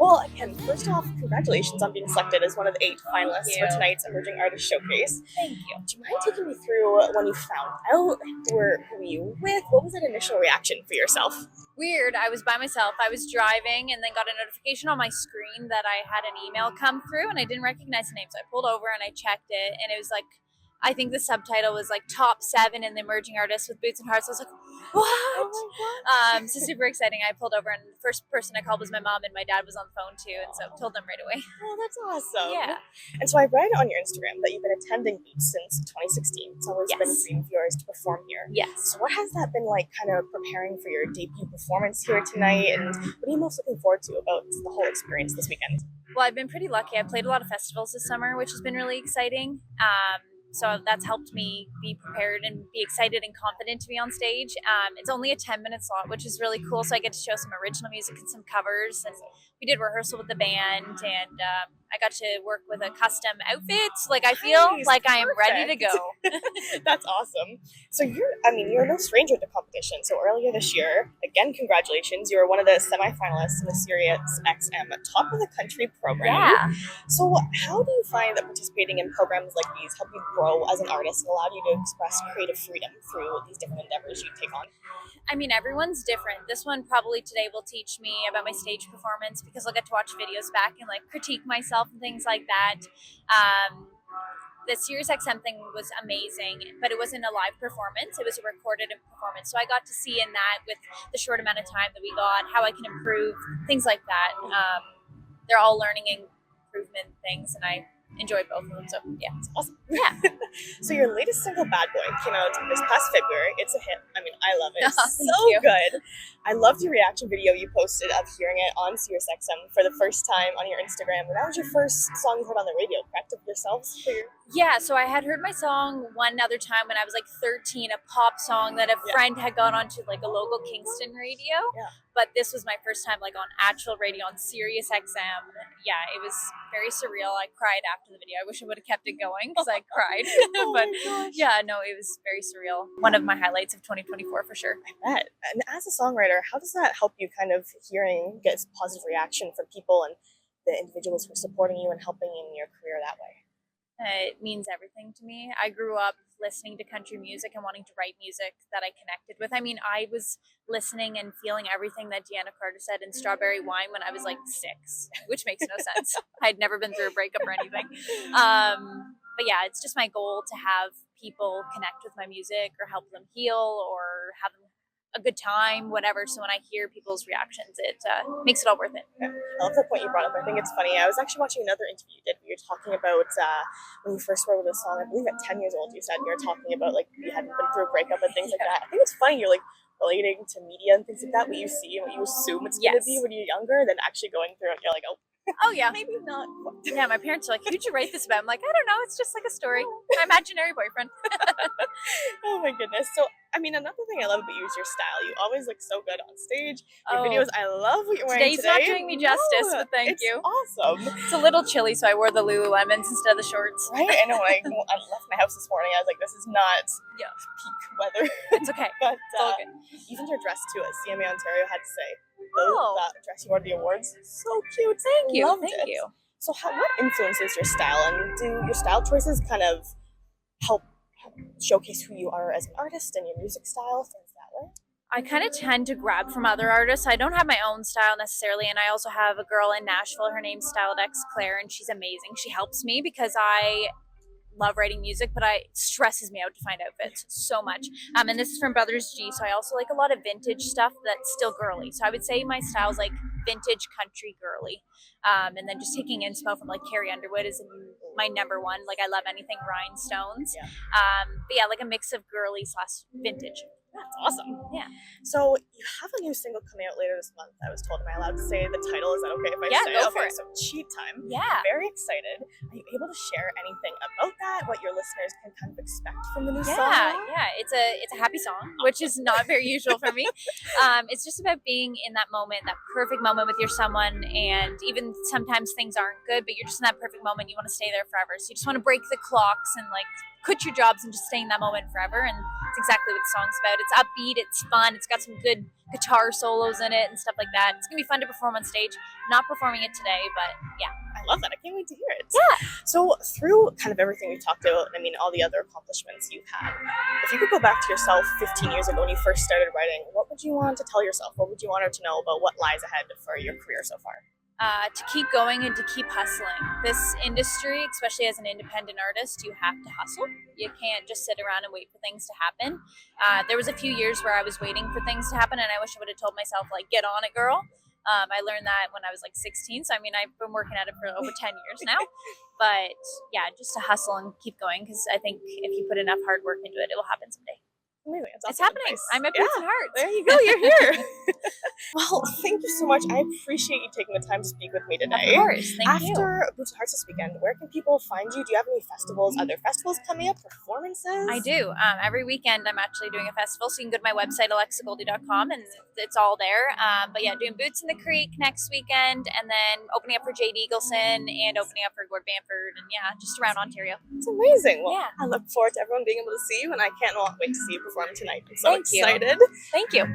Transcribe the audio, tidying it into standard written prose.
Well, again, first off, congratulations on being selected as one of the 8 finalists for tonight's Emerging Artist Showcase. Thank you. Do you mind taking me through when you found out? Who were you with? What was that initial reaction for yourself? Weird. I was by myself. I was driving and then got a notification on my screen that I had an email come through and I didn't recognize the name. So I pulled over and I checked it and it was like, I think the subtitle was like top 7 in the emerging artists with Boots and Hearts. I was like, what? Oh my gosh. So super exciting. I pulled over and the first person I called was my mom and my dad was on the phone too. And so told them right away. Oh, that's awesome. Yeah. And so I read on your Instagram that you've been attending Boots since 2016. It's always been a dream of yours to perform here. Yes. So what has that been like kind of preparing for your debut performance here tonight? And what are you most looking forward to about the whole experience this weekend? Well, I've been pretty lucky. I played a lot of festivals this summer, which has been really exciting. So that's helped me be prepared and be excited and confident to be on stage. It's only a 10-minute slot, which is really cool. So I get to show some original music and some covers. And we did rehearsal with the band and I got to work with a custom outfit. Like I feel like I am ready to go. That's awesome. So you're no stranger to competition. So earlier this year, again, congratulations. You were one of the semifinalists in the Sirius XM Top of the Country program. Yeah. So how do you find that participating in programs like these help you grow as an artist and allow you to express creative freedom through these different endeavors you take on? I mean, everyone's different. This one probably today will teach me about my stage performance because I'll get to watch videos back and like critique myself and things like that. The Sirius XM thing was amazing, but it wasn't a live performance. It was a recorded performance. So I got to see in that with the short amount of time that we got, how I can improve, things like that. They're all learning and improvement things, and I enjoy both of them. So yeah, it's awesome. Yeah. So your latest single, Bad Boy, came out this past February. It's a hit. I mean, I love it. It's Thank so you. good. I loved your reaction video you posted of hearing it on Sirius XM for the first time on your Instagram. And that was your first song you heard on the radio, correct? Of yourselves? Yeah, so I had heard my song one other time when I was like 13, a pop song that a friend had gone onto like a local Kingston radio. Yeah. But this was my first time like on actual radio on Sirius XM. Yeah, it was very surreal. I cried after the video. I wish I would have kept it going because I cried. But yeah, no, it was very surreal. One of my highlights of 2024 for sure. I bet. And as a songwriter, how does that help you kind of get positive reaction from people and the individuals who are supporting you and helping in your career that way? It means everything to me. I grew up listening to country music and wanting to write music that I connected with. I mean, I was listening and feeling everything that Deanna Carter said in Strawberry Wine when I was like 6, which makes no sense. I'd never been through a breakup or anything. But yeah, it's just my goal to have people connect with my music or help them heal or have a good time, whatever. So when I hear people's reactions, it makes it all worth it. Yeah. I love the point you brought up. I think it's funny. I was actually watching another interview you did where you're talking about when you first wrote a song. I believe at 10 years old, you said you were talking about like you hadn't been through a breakup and things like that. I think it's funny. You're like relating to media and things like that, what you see and what you assume it's going to be when you're younger, than actually going through it. You're like, oh yeah, maybe not. Yeah, my parents are like, who'd you write this about? I'm like, I don't know, it's just like a story. My imaginary boyfriend. Oh my goodness. So I mean, another thing I love about you is your style. You always look so good on stage. Your videos, I love what you're wearing today. Today's not doing me justice, but thank you. Awesome. It's a little chilly, so I wore the Lululemons instead of the shorts. Right? I know when I left my house this morning, I was like, this is not peak weather. It's okay. But it's all good. Even your dress too, as CMA Ontario had to say. That dress you wore at the awards, so cute. Thank you. Loved Thank it. you. So what influences your style, and do your style choices kind of help showcase who you are as an artist and your music style, things that way? I kind of tend to grab from other artists. I don't have my own style necessarily, and I also have a girl in Nashville. Her name's Styledex Claire, and she's amazing. She helps me because I love writing music, but it stresses me out to find outfits so much. And this is from Brothers G, so I also like a lot of vintage stuff that's still girly. So I would say my style's like vintage country girly. And then just taking inspo from like Carrie Underwood is my number one. Like I love anything rhinestones. Yeah. But yeah, like a mix of girly / vintage. That's awesome. Yeah. So you have a new single coming out later this month. I was told, am I allowed to say the title? Is that okay if I say it? Go for it. So Cheat Time. Yeah. Very excited. Are you able to share anything about that? What your listeners can kind of expect from the new song? Yeah. It's a happy song, which is not very usual for me. It's just about being in that moment, that perfect moment with your someone, and even sometimes things aren't good, but you're just in that perfect moment. You want to stay there forever. So you just want to break the clocks and like quit your jobs and just stay in that moment forever. And It's exactly what the song's about. It's upbeat, it's fun, it's got some good guitar solos in it and stuff like that. It's gonna be fun to perform on stage. Not performing it today, but yeah. I love that. I can't wait to hear it. Yeah. So through kind of everything we've talked about, I mean, all the other accomplishments you've had, if you could go back to yourself 15 years ago when you first started writing, what would you want to tell yourself? What would you want her to know about what lies ahead for your career so far? To keep going and to keep hustling. This industry, especially as an independent artist, you have to hustle. You can't just sit around and wait for things to happen. There was a few years where I was waiting for things to happen, and I wish I would have told myself, like, get on it, girl. I learned that when I was like 16, so I mean, I've been working at it for over 10 years now. But yeah, just to hustle and keep going, because I think if you put enough hard work into it, it will happen someday. Amazing. It's happening. I'm at Boots and Hearts. There you go. You're here. Well, thank you so much. I appreciate you taking the time to speak with me today. Of course. Thank you. After Boots and Hearts this weekend, where can people find you? Do you have any festivals? Are there festivals coming up? Performances? I do. Every weekend, I'm actually doing a festival, so you can go to my website, alexagoldie.com, and it's all there. But yeah, doing Boots in the Creek next weekend, and then opening up for Jade Eagleson and opening up for Gord Bamford, and yeah, just around Ontario. It's amazing. Well, Yeah. I look forward to everyone being able to see you, and I can't wait to see you perform tonight. I'm so Thank you. excited. Thank you.